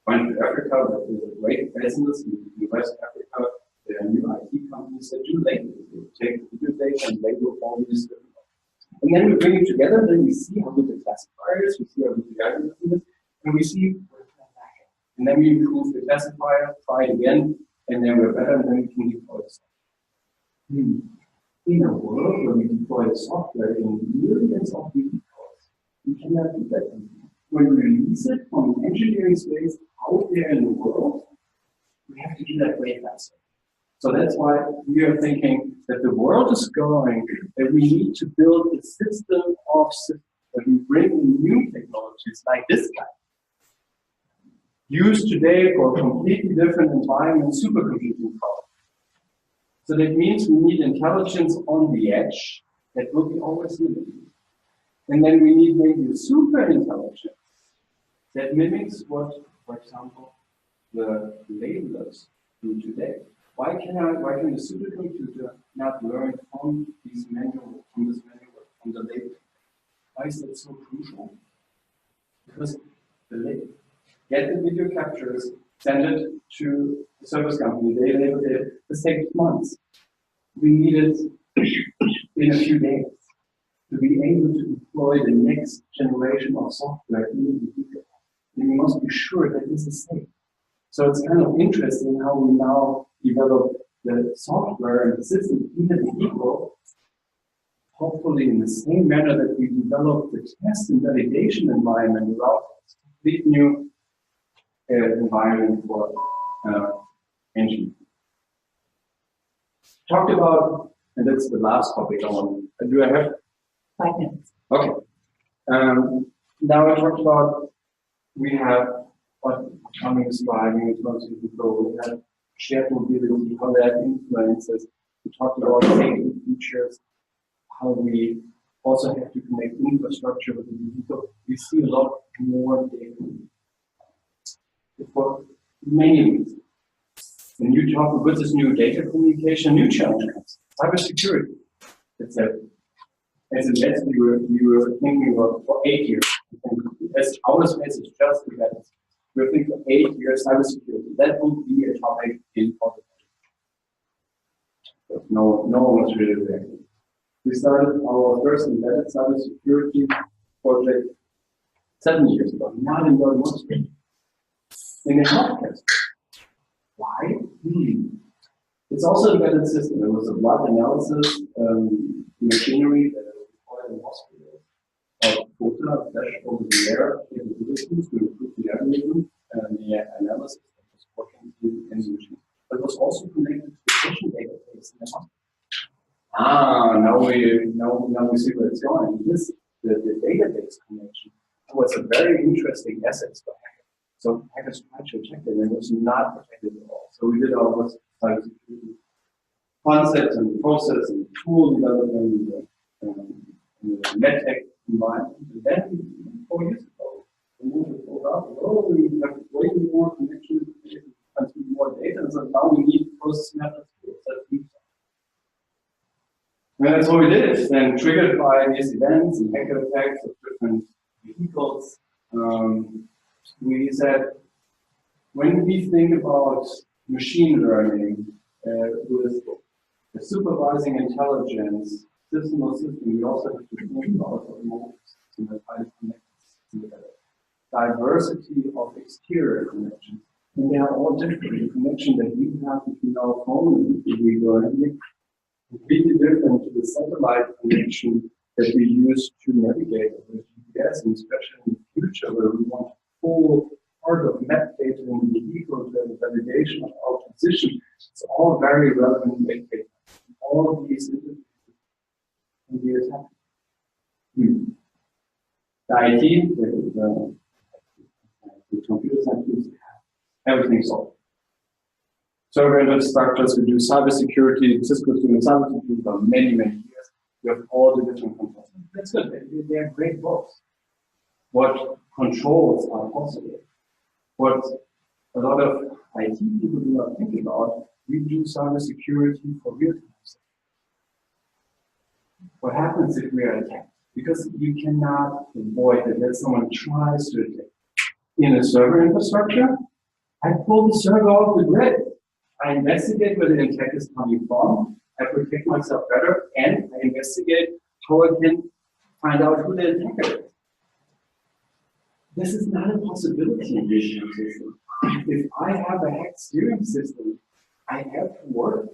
point to Africa, but there's a great business in West Africa. There are new IT companies that do label. They take the video data and label all these different objects. And then we bring it together, then we see how good the classifier is, we see how good the algorithm is, and we see where it's lacking. And then we improve the classifier, try it again, and then we're better, and then we can deploy the software. In a world where we deploy software in millions of vehicles, we cannot do that. When we release it from an engineering space out there in the world, we have to do that way faster. So that's why we are thinking that the world is going, that we need to build a system of systems, that we bring in new technologies like this guy. Used today for a completely different environment, supercomputing power. So that means we need intelligence on the edge that will be always limited. And then we need maybe a super intelligence that mimics what, for example, the labelers do today. Why can the supercomputer not learn from this manual, from the label? Why is that so crucial? Because get the video captures, send it to the service company, they label it. This takes months. We need it in a few days to be able to deploy the next generation of software in the vehicle. And we must be sure that this is safe. So it's kind of interesting how we now develop the software and the system in the vehicle, hopefully in the same manner that we develop the test and validation environment around a complete new environment for engineering. Talked about, and that's the last topic I want. Do I have 5 minutes? Okay. Now I talked about we have autonomous driving, autonomous control, we have shared mobility, how that influences. We talked about safety features, how we also have to connect infrastructure with the vehicle. We see a lot more data for many reasons. When you talk about this new data communication, new challenge comes. Cybersecurity. It's as a lesson we were thinking about for 8 years. As outer space is just the best. We're thinking for 8 years cybersecurity. That will be a topic in public. But no one was really reacting. We started our first embedded cybersecurity project 7 years ago, not in the industry, in the healthcare. Why? It's also a embedded system. There was a blood analysis machinery that was deployed in hospitals. Quota flash over the air capabilities to improve the algorithm and the analysis that was working in the machine. But it was also connected to the patient database in the hospital. Now we see where it's going. The database connection was a very interesting asset for hackers. So hackers tried to protect it and it was not protected at all. So we did our cybersecurity concepts and process and tool development in the medtech environment. And then 4 years ago, we moved it all out. Oh, we have way more connections, transmit more data, and so now we need process methods. And that's what we did. Then triggered by these events and hacker attacks of different vehicles, we said, when we think about machine learning with the supervising intelligence, system of system, we also have to think about automotive system that highly connected, diversity of exterior connections. And they are all different. The connection that we have between our phone and the vehicle is completely different to the satellite connection that we use to navigate with GPS, and especially in the future where we want to pull part of map data in the vehicle to the validation of our position. It's all very relevant data. All of these interfaces can be attacked. The IT, the computer science, everything solved. Server infrastructures, we do cybersecurity, Cisco's doing cybersecurity for many, many years. We have all the different controls. That's good, they are great books. What controls are possible? What a lot of IT people do not think about, we do cybersecurity for real time. What happens if we are attacked? Because you cannot avoid it that someone tries to attack. In a server infrastructure, I pull the server off the grid. I investigate where the attack is coming from, I protect myself better, and I investigate how I can find out who the attacker is. This is not a possibility in this system. If I have a hacked steering system, I have to work.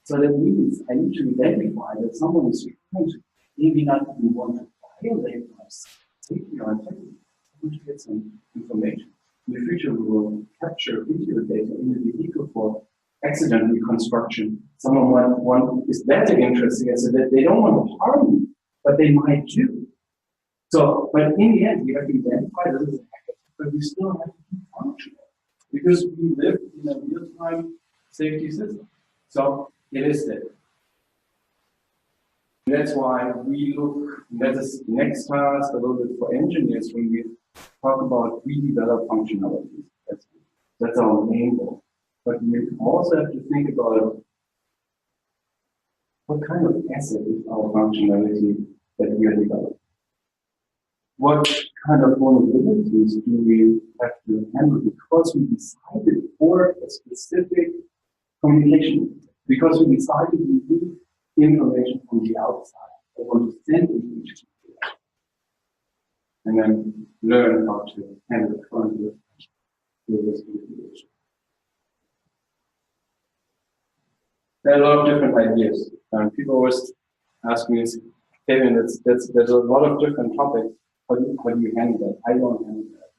So that means I need to identify that someone is trying to maybe not even want to violate my safety or integrity. I want to get some information. In the future, we will capture video data in the vehicle for accident reconstruction. Someone is that interesting, so that they don't want to harm me, but they might do. So, but in the end, we have to identify this as a hacker, but we still have to be functional because we live in a real-time safety system. So it is there. That's why we look, that is next task a little bit for engineers when we talk about redevelop functionalities. That's our main goal. But we also have to think about what kind of asset is our functionality that we are developing. What kind of vulnerabilities do we have to handle because we decided for a specific communication, because we decided we need information from the outside. I want to send information to that. And then learn how to handle current risk mitigation. There are a lot of different ideas. People always ask me, Kevin, there's a lot of different topics. How do you handle that? I don't handle that.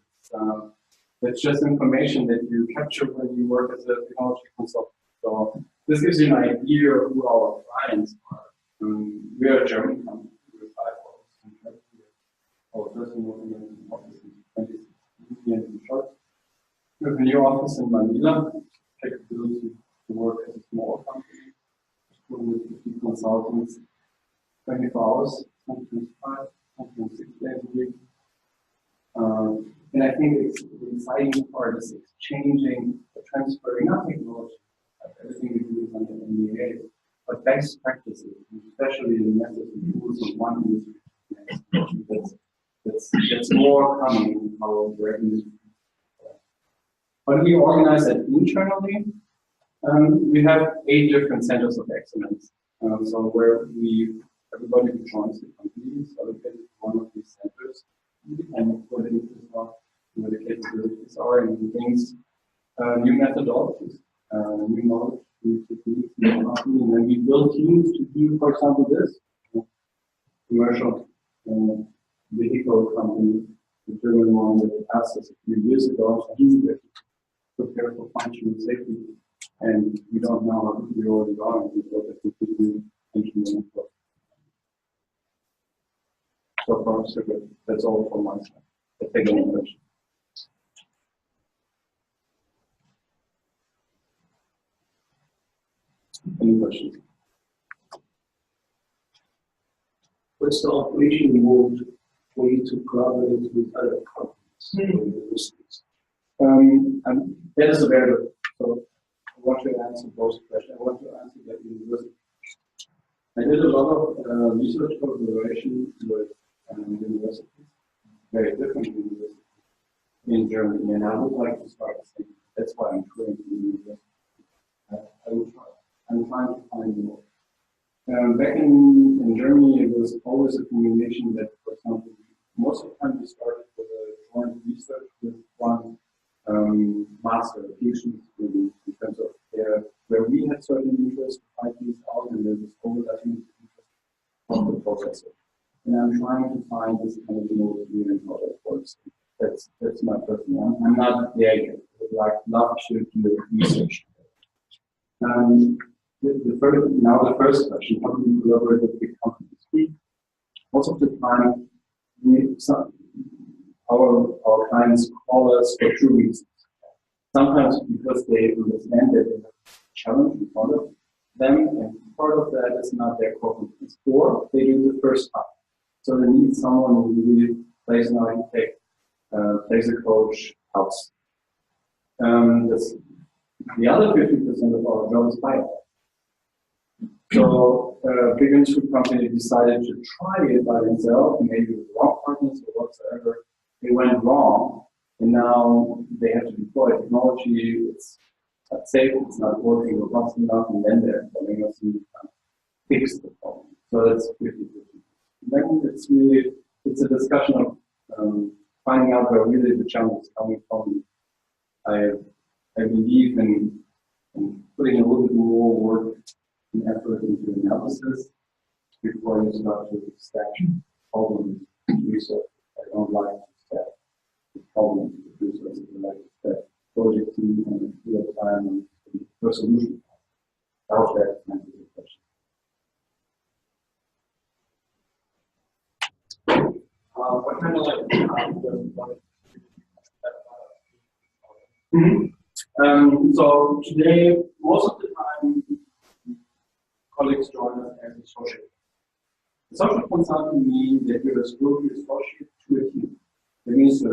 It's just information that you capture when you work as a technology consultant. So this gives you an idea of who our clients are. We are a German company. We have 5 offices in Germany. Our first office in 2016 in short. We have a new office in Manila. Capability to work as a small company. 250 consultants, 24 hours, sometimes 5, sometimes 6 days a week. And I think it's the exciting part is exchanging, transferring, not technology. Everything we do is under NDA, but best practices, especially in the methods and tools of one industry to the next. That's more common in our industry. But we organize that internally. We have 8 different centers of excellence. So where everybody who joins the company is allocated to one of these centers. and what the interests are, what the capabilities are, and things, new methodologies, new knowledge, new techniques, new company, and then we build teams to do, for example, this commercial vehicle company, the German one that asked us a few years ago, he prepare for functional safety, and we don't know how to do all the wrong, we thought that we could do engineering for. So far, so good. That's all from my side. Let's take any questions. Any questions? What's the operation mode for you to collaborate with other companies or universities? That is a very good. So I want to answer both questions. I want to answer that university. I did a lot of research collaboration with universities, very different universities in Germany, and I would like to start saying that's why I'm currently in university. I will try. I'm trying to find more. Back in Germany, it was always a combination that, for example, most of the time we started with a joint research with one master, PhD student, in terms of where we had certain interests to find these out, and there was overlapping interest of the professor. And I'm trying to find this kind of more here in other works. That's my personal. I'm not there yet. I would love to do research. The first question: how do we collaborate with big companies? Most of the time, our clients call us for two reasons. Sometimes because they understand that there's a challenge in front of them, and part of that is not their core competence, or they do the first time. So they need someone who really plays an architect, plays a coach, helps. The other 50% of our job is buyout. So a big industry company decided to try it by themselves, maybe with the wrong partners or whatsoever. It went wrong, and now they have to deploy technology. It's not safe, it's not working robust enough, and then they're telling us to fix the problem. So that's 50-50. Then it's a discussion of finding out where really the challenge is coming from. I believe in putting a little bit more work and effort into analysis before you start to stack problems and resources. I don't like to stack the problems with resources. I like to stack project team and real time and resolution. I hope that answers the question. What kind of So today, most of the time, colleagues join us as associate. The social consultant means that you're a slowly associate to a team. That means the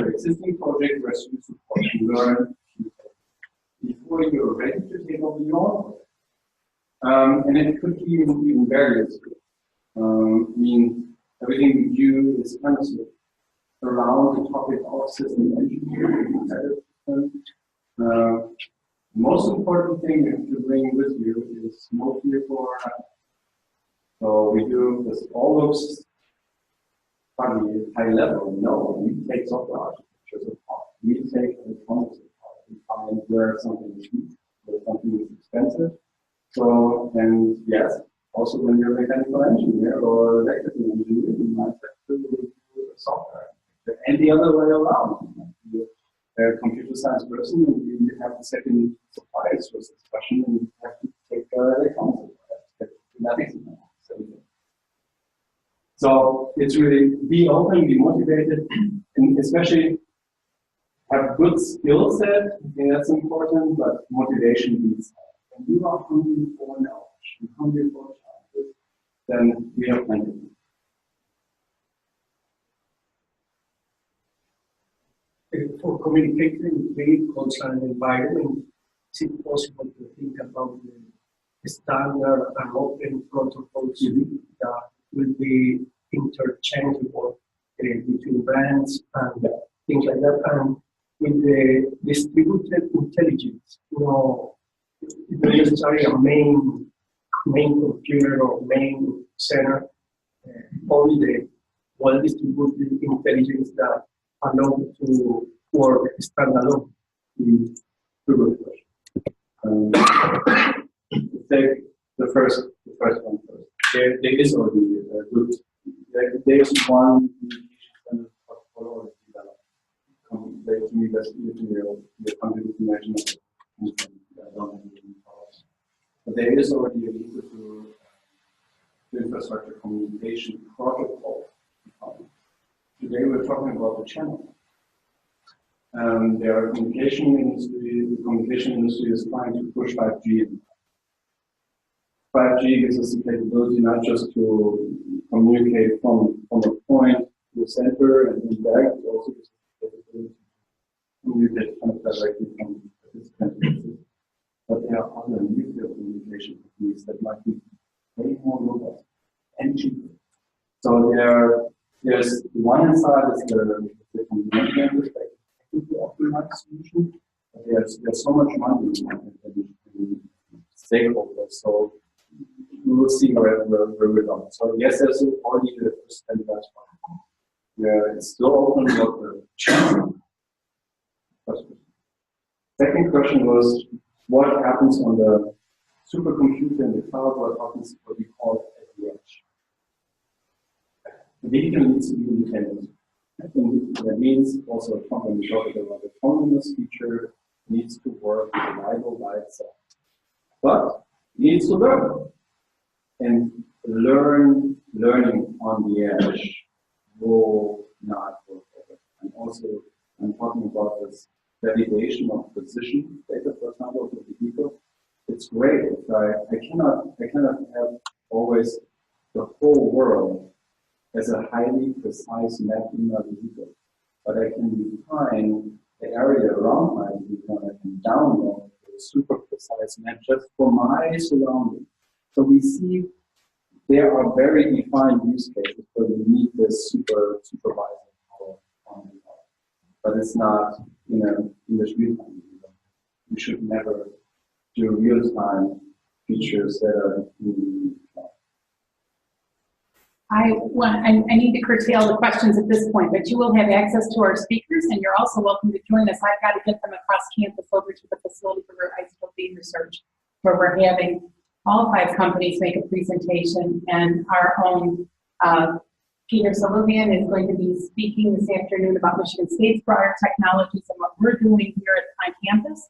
existing project where you support and learn before you're ready to take over your own project. And it could be even various. Everything we do is kind of around the topic of system engineering. Most important thing you have to bring with you is no fear for nothing. So we do this all looks funny high level. No, we take software architectures apart. We take electronics apart. We find where something is cheap, where something is expensive. So, and yes, also when you're a mechanical engineer or electrical engineer, you might have to do software. And the other way around. A computer science person, and you have the second suppliers for discussion, and you have to take electronics. So it's really be open, be motivated, and especially have good skill set. I think that's important, but motivation beats that. When you are hungry for knowledge and hungry for challenges, then we have plenty. for communicating vehicles and environment, is it possible to think about the standard and open protocols that will be interchangeable between brands and things like that? And with the distributed intelligence, not necessarily a main computer or main center, only well-distributed intelligence that allow to work standalone. Good question. Take the first one first. There is already a good. There is one communication protocol developed. To me, that's your country information. But there is already a need to infrastructure communication protocol. Today we're talking about the channel. The communication industry is trying to push 5G. 5G gives us the capability not just to communicate from a point to the center and then back, it also gives us the capability to communicate kind of directly from participants. But there are other nuclear communication techniques that might be way more robust and cheaper. So there's one hand side is the conventional perspective, technically optimized solution, but there's so much money in stakeholders. So we will see where we're going. So yes, there's already the standardized one. Where it's still open what the channel. Second question was what happens on the supercomputer in the cloud, what happens what we call at the edge. The vehicle needs to be independent. I think that means also when we talk about the autonomous feature needs to work reliable by itself. But it needs to learn. And learning on the edge will not work over. And also I'm talking about this validation of position data, for example, of the vehicle. It's great. I cannot have always the whole world as a highly precise map in my vehicle. But I can define the area around my vehicle and I can download a super precise map just for my surroundings. So we see there are very defined use cases where we need this supervising power on the car. But it's not in this real time. We should never do real-time features that are in the cloud. I need to curtail the questions at this point, but you will have access to our speakers, and you're also welcome to join us. I've got to get them across campus over to the facility for their isotope beam research, where we're having all 5 companies make a presentation, and our own Peter Solovian is going to be speaking this afternoon about Michigan State's broader technologies and what we're doing here on campus.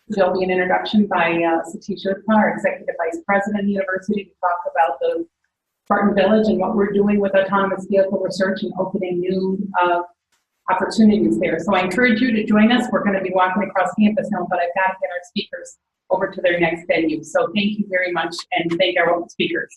There'll be an introduction by Satish Utpa, our Executive Vice President of the University, to talk about the Spartan Village and what we're doing with autonomous vehicle research and opening new opportunities there. So I encourage you to join us. We're going to be walking across campus now, but I've got to get our speakers over to their next venue. So thank you very much, and thank our speakers.